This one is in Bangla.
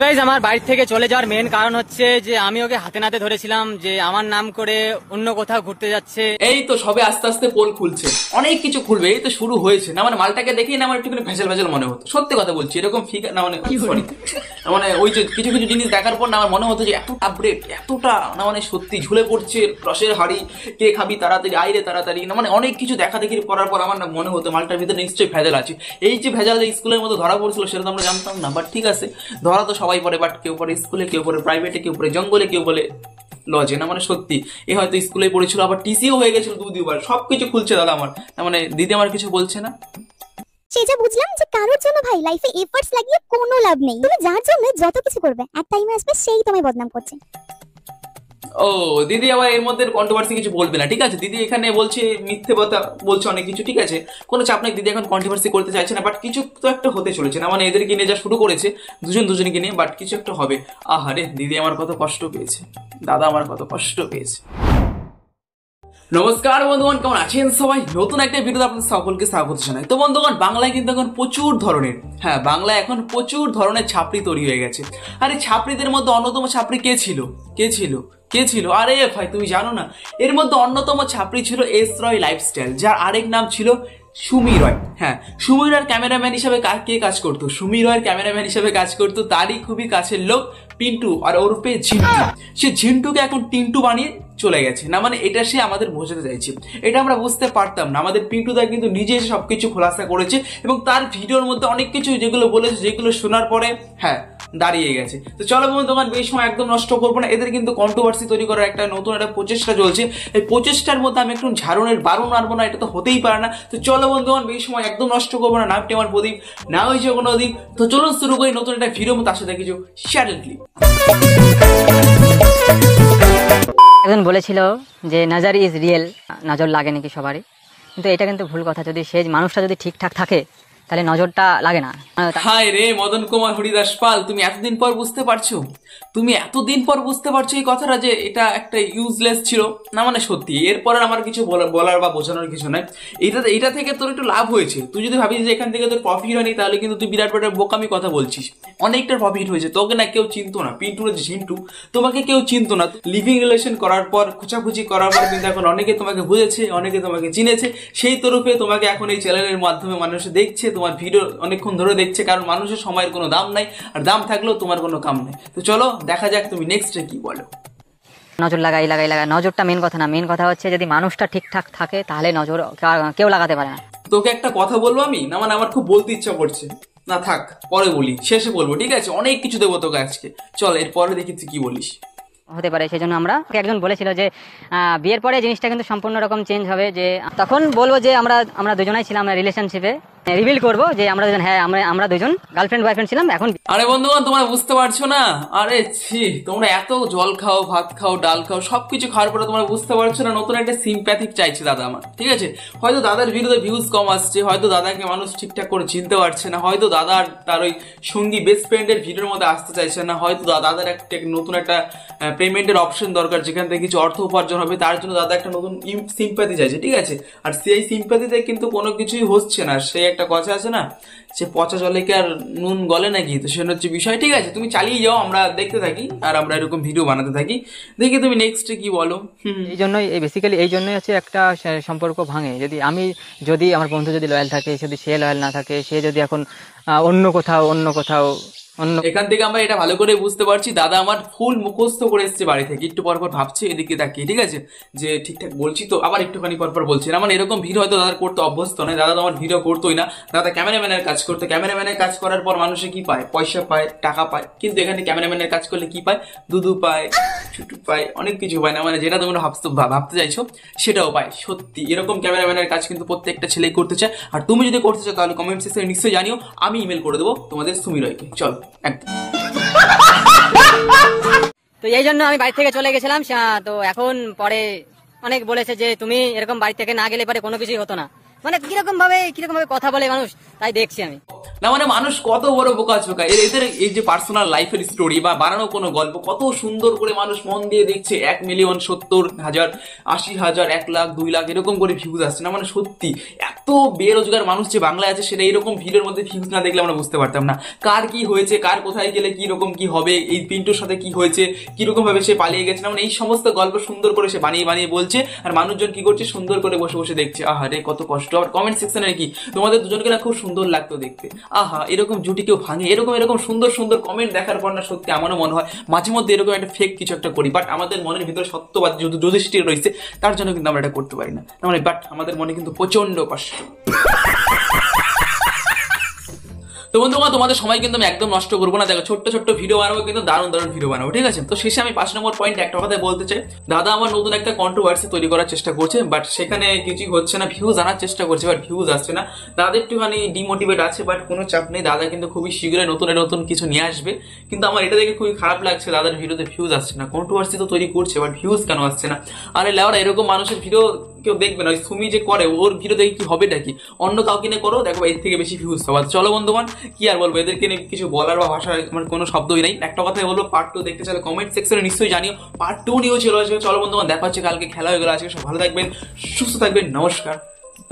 গাইস আমার বাড়ি থেকে চলে যাওয়ার মেন কারণ হচ্ছে যে আমি ওকে হাতে নাতে ধরেছিলাম যে আমার নাম করে অন্য কোথাও ঘুরতে যাচ্ছে। এই তো সবে আস্তে আস্তে পোল খুলছে, অনেক কিছু খুলবে, এই তো শুরু হয়েছে না। মানে মালটাকে দেখেই না আমার একটুখানি ভেজাল ভেজাল মনে হতো, সত্যি কথা বলছি। এরকম ফিক না মানে সরি মানে ওই যে কিছু কিছু জিনিস দেখার পর না আমার মনে হতো যে এত আপডেট এতটা না, মানে সত্যি ঝুলে পড়ছে রসের হাড়ি, কে খাবি তাড়াতাড়ি আইরে তাড়াতাড়ি না, মানে অনেক কিছু দেখা দেখি করার পর আমার না মনে হতো মালটার ভিতরে নিশ্চয়ই ভেজাল আছে। এই যে ভেজাল স্কুলের মতো ধরা পড়ছিল সেটা তো আমরা জানতাম না, বাট ঠিক আছে ধরা তো সবাই পড়ে, বাট কেউ পড়ে স্কুলে, কেউ পড়ে প্রাইভেটে, কেউ পড়ে জঙ্গলে, কেউ বলে লজে না। মানে সত্যি এ হয়তো স্কুলে পড়েছিল, আবার টিসিও হয়ে গেছিল দুবার, সবকিছু খুলছে দাদা আমার। মানে দিদি আমার কিছু বলছে না। সেটা বুঝলাম যে কারোর জন্য ভাই লাইফে এফর্টস লাগিয়ে কোনো লাভ নেই। তুমি যার জন্য যত কিছু করবে এক টাইমে আসবে সেই তোমায় বদনাম করছে। ও দিদি আবার এর মধ্যে কন্ট্রোভার্সি কিছু বলবে না, ঠিক আছে? দিদি এখানে বলছে মিথ্যে কথা বলছে অনেক কিছু, ঠিক আছে? কোনো চাপ নেই, দিদি এখন কন্ট্রোভার্সি করতে চাইছে না, বাট কিছু তো একটা হতে চলেছে না। মানে এদেরকে নিয়ে যা শুরু করেছে দুজনকে নিয়ে, বাট কিছু একটা হবে। আহারে দিদি আমার কত কষ্ট পেয়েছে, দাদা আমার কত কষ্ট পেয়েছে। নমস্কার বন্ধুগণ, কেমন আছেন সবাই? নতুন একটা ভিডিওতে আপনাদের সকলকে স্বাগত জানাই। তো বন্ধুগণ, বাংলায় কিন্তু এখন প্রচুর ধরনের, হ্যাঁ বাংলায় এখন প্রচুর ধরনের ছাপড়ি তৈরি হয়ে গেছে। আর এই ছাপড়িদের মধ্যে অন্যতম ছাপড়ি কে ছিল? আরে ভাই তুমি জানো না, এর মধ্যে অন্যতম ছাপড়ি ছিল এস রয় লাইফস্টাইল, যার আরেক নাম ছিল সুমি রয়। হ্যাঁ, সুমি রয়ের ক্যামেরাম্যান হিসাবে কে কাজ করতো? সুমি রয়ের ক্যামেরাম্যান হিসাবে কাজ করতো তারই খুবই কাছের লোক পিন্টু, আর ওরফে ঝিন্টু। সে ঝিন্টুকে এখন টিন্টু বানিয়ে চলে গেছে না। মানে এটা সে আমাদের বোঝাতে চাইছে, এটা আমরা বুঝতে পারতাম না। আমাদের পিন্টুদা কিন্তু নিজে এসে সবকিছু খোলাসা করেছে এবং তার ভিডিওর মধ্যে অনেক কিছু যেগুলো বলেছে, যেগুলো শোনার পরে হ্যাঁ দাঁড়িয়ে গেছে। তো চলো বন্ধুগণ, এই সময় একদম নষ্ট করবো না। এদের কিন্তু কন্ট্রোভার্সি তৈরি করার একটা নতুন একটা প্রচেষ্টা চলছে। এই প্রচেষ্টার মধ্যে আমি একটু ঝাড়নের বারণ মারবো না, এটা তো হতেই পারে না। তো চলো বন্ধুগণ, এই সময় একদম নষ্ট করবো না। নামটি আমার প্রদীপ, না হয়েছে কোনো দিক। তো চলুন শুরু করি নতুন একটা ভিডিও, তার সাথে কিছু শ্যাডেল ক্লিপ। একজন বলেছিল যে নজর ইজ রিয়েল, নজর লাগে নাকি সবারই, কিন্তু এটা কিন্তু ভুল কথা। যদি সেই মানুষটা যদি ঠিকঠাক থাকে তাহলে নজরটা লাগে না। হায় রে মদন কুমার হরিদাস পাল, তুমি এতদিন পর বুঝতে পারছো, এই কথাটা যে এটা একটা ইউজলেস ছিল না। মানে সত্যি এরপর আমার কিছু বলার বা বোঝানোর কিছু নাই। এটা থেকে তোর একটু লাভ হয়েছে। তুই যদি ভাবিস যে এখান থেকে তোর প্রফিট হয়নি, তাহলে কিন্তু তুই বিরাট বড় বোকামি কথা বলছিস। অনেকটা প্রফিট হয়েছে। তোকে না কেউ চিনতো না, পিন্টুর ঝিন্টু, তোমাকে কেউ চিনতো না। লিভিং রিলেশন করার পর, খুচাখুচি করার পর কিন্তু এখন অনেকে তোমাকে বুঝেছে, অনেকে তোমাকে চিনেছে। সেই তরফে তোমাকে এখন এই চ্যানেলের মাধ্যমে মানুষ দেখছে, তোমার ভিডিও অনেকক্ষণ ধরে দেখছে, কারণ মানুষের সময়ের কোনো দাম নাই, আর দাম থাকলেও তোমার কোনো কাম নাই। তো চলো দেখা যাক তুমি নেক্সট কি বলো। নজর লাগাই, নজরটা মেন কথা না। মেন কথা হচ্ছে যদি মানুষটা ঠিকঠাক থাকে তাহলে নজর কেউ লাগাতে পারে না। তোকে একটা কথা বলবো আমি না, মানে আমার খুব বলতে ইচ্ছা করছে না, থাক পরে বলি, শেষে বলবো, ঠিক আছে? অনেক কিছু দেবো তোকে আজকে, চল এরপরে দেখি তুই কি বলিস। হতে পারে সেই জন্য একজন বলেছিল যে বিয়ের পরে জিনিসটা কিন্তু সম্পূর্ণ রকম চেঞ্জ হবে। যে তখন বলবো যে আমরা দুজনাই ছিলাম রিলেশনশিপে, রিভিল করবো যে আমরা দুজন, হ্যাঁ আমরা দুজন গার্লফ্রেন্ড বয়ফ্রেন্ড ছিলাম। এখন আরে বন্ধুগণ, তোমরা বুঝতে পারছো না? আরে ছি, তোমরা এত জল খাও, ভাত খাও, ডাল খাও, সবকিছু খাওয়ার পরে তোমরা বুঝতে পারছো না নতুন একটা সিম্প্যাথিক চাইছে দাদা আমার, ঠিক আছে? হয়তো দাদার ভিডিওতে ভিউজ কম আসছে, হয়তো দাদাকে মানুষ ঠিকঠাক করে চিনতে পারছে না, হয়তো দাদার তার ওই সঙ্গী বেস্ট ফ্রেন্ডের ভিডিওর মধ্যে আসতে চাইছে না, হয়তো দাদার একটা নতুন একটা পেমেন্টের অপশন দরকার যেখান থেকে কিছু অর্থ উপার্জন হবে, তার জন্য দাদা একটা নতুন সিম্প্যাথি চাইছে, ঠিক আছে? আর সেই সিম্প্যাথিতে কিন্তু কোনো কিছুই হচ্ছে না। সেই একটা কথা আছে না, সে পচা জলে কি আর নুন গলে নাকি? তো সেটা হচ্ছে বিষয়, ঠিক আছে? তুমি চালিয়ে যাও, আমরা দেখতে থাকি আর আমরা এরকম ভিডিও বানাতে থাকি, দেখি তুমি নেক্সট কি বলো। এই জন্যই বেসিক্যালি এই জন্যই হচ্ছে একটা সম্পর্ক ভাঙে। যদি আমার বন্ধু যদি লয়াল থাকে, যদি সে লয়াল না থাকে, সে যদি এখন অন্য কোথাও এখান থেকে আমরা এটা ভালো করে বুঝতে পারছি দাদা আমার ফুল মুখস্থ করে এসছে বাড়ি থেকে, একটু পরপর ভাবছে এদিকে তাকিয়ে, ঠিক আছে? যে ঠিকঠাক বলছি তো, আবার একটুখানি পরপর বলছি না। মানে এরকম ভিডিও হয়তো দাদার করতে অভ্যস্ত নয়, দাদা তো আমার ভিডিও করতোই না। দাদা ক্যামেরাম্যানের কাজ করতো, ক্যামেরাম্যানের কাজ করার পর মানুষে কি পায়? পয়সা পায়, টাকা পায়। কিন্তু এখানে ক্যামেরাম্যানের কাজ করলে কি পায়? দুধু পায়, ছুটু পায়, অনেক কিছু পায় না। মানে যেটা তোমরা ভাবতে চাইছো সেটাও পায়। সত্যি এরকম ক্যামেরাম্যানের কাজ কিন্তু প্রত্যেকটা ছেলেই করতে চায়। আর তুমি যদি করতে চাও তাহলে কমেন্ট সেকশনে নিশ্চয়ই জানিও, আমি ইমেল করে দেবো তোমাদের সুমি রয়কে। চল একদম। তো এই জন্য আমি বাড়ি থেকে চলে গেছিলাম। তো এখন পরে অনেক বলেছে যে তুমি এরকম বাড়ি থেকে না গেলে পরে কোনো কিছুই হতো না। মানে কিরকম ভাবে কথা বলে মানুষ, তাই দেখছি আমি। না মানে মানুষ কত বড় বোকাচোকা, এদের এই যে পার্সোনাল লাইফের স্টোরি বা বানানো কোনো গল্প কত সুন্দর করে মানুষ মন দিয়ে দেখছে। 1,70,000 80,000 1,00,000 2,00,000 এরকম করে ভিউজ আসছে। না মানে সত্যি এত বেরোজগার মানুষ যে বাংলায় আছে সেটা এরকম ভিডিওর মধ্যে ভিউজ না দেখলে আমরা বুঝতে পারতাম না কার কি হয়েছে, কার কোথায় গেলে কি রকম কি হবে, এই পিন্টুর সাথে কি হয়েছে, কিরকম ভাবে সে পালিয়ে গেছে। না মানে এই সমস্ত গল্প সুন্দর করে সে বানিয়ে বানিয়ে বলছে, আর মানুষজন কি করছে সুন্দর করে বসে বসে দেখছে। আহা রে কত কষ্ট। আর কমেন্ট সেকশনে কি তোমাদের দুজনকে না খুব সুন্দর লাগতো দেখতে। আহা এরকম জুটি কেউ ভাঙে, এরকম সুন্দর সুন্দর কমেন্ট দেখার পর না সত্যি আমারও মনে হয় মাঝে মধ্যে এরকম একটা ফেক কিছু একটা করি, বাট আমাদের মনের ভিতরে সত্যবাদ যুধিষ্ঠির রয়েছে, তার জন্য কিন্তু আমরা এটা করতে পারি না। মানে বাট আমাদের মনে কিন্তু প্রচন্ড কষ্ট। তো বন্ধুগণ তোমাদের সময় কিন্তু আমি একদম নষ্ট করবো না। দেখো ছোট্ট ছোট্ট ভিডিও বানাবো, কিন্তু দারুণ দারুণ ভিডিও বানাবো, ঠিক আছে? তো শেষে আমি 5 নম্বর পয়েন্ট একটা কথা বলতে চাই। দাদা আমার নতুন একটা কন্ট্রোভার্সি তৈরি করার চেষ্টা করছে, বাট সেখানে কিছুই হচ্ছে না। ভিউজ আনার চেষ্টা করছে, বাট ভিউজ আসছে না। দাদা একটুখানি ডিমোটিভেট আছে, বাট কোনো চাপ নেই, দাদা কিন্তু খুবই শীঘ্রই নতুন কিছু নিয়ে আসবে। কিন্তু আমার এটা দেখে খুবই খারাপ লাগছে, দাদার ভিডিওতে ভিউজ আসছে না। কন্ট্রোভার্সি তো তৈরি করছে, বাট ভিউজ কেন আসছে না? আরে লেওরা এরকম মানুষের ভিডিও কেউ দেখবে না। ওই সুমি যে করে ওর ভিডিও দেখে কি হবে নাকি? অন্য কাউকে নিয়ে করো, দেখো এর থেকে বেশি ভিউজ পাবা। চলো বন্ধুগণ কি আর বলবো, এদেরকে নিয়ে কিছু বলার বা ভাষার আমার কোনো শব্দই নাই। একটা কথাই বলবো, পার্ট 2 দেখতে চাইলে কমেন্ট সেকশনে নিশ্চয়ই জানিও। পার্ট 2 নিয়েও চলে আসবে। চলো বন্ধুগণ দেখা হচ্ছে কালকে, খেলা হয়ে গেল আজকে। সব ভালো থাকবেন, সুস্থ থাকবেন, নমস্কার।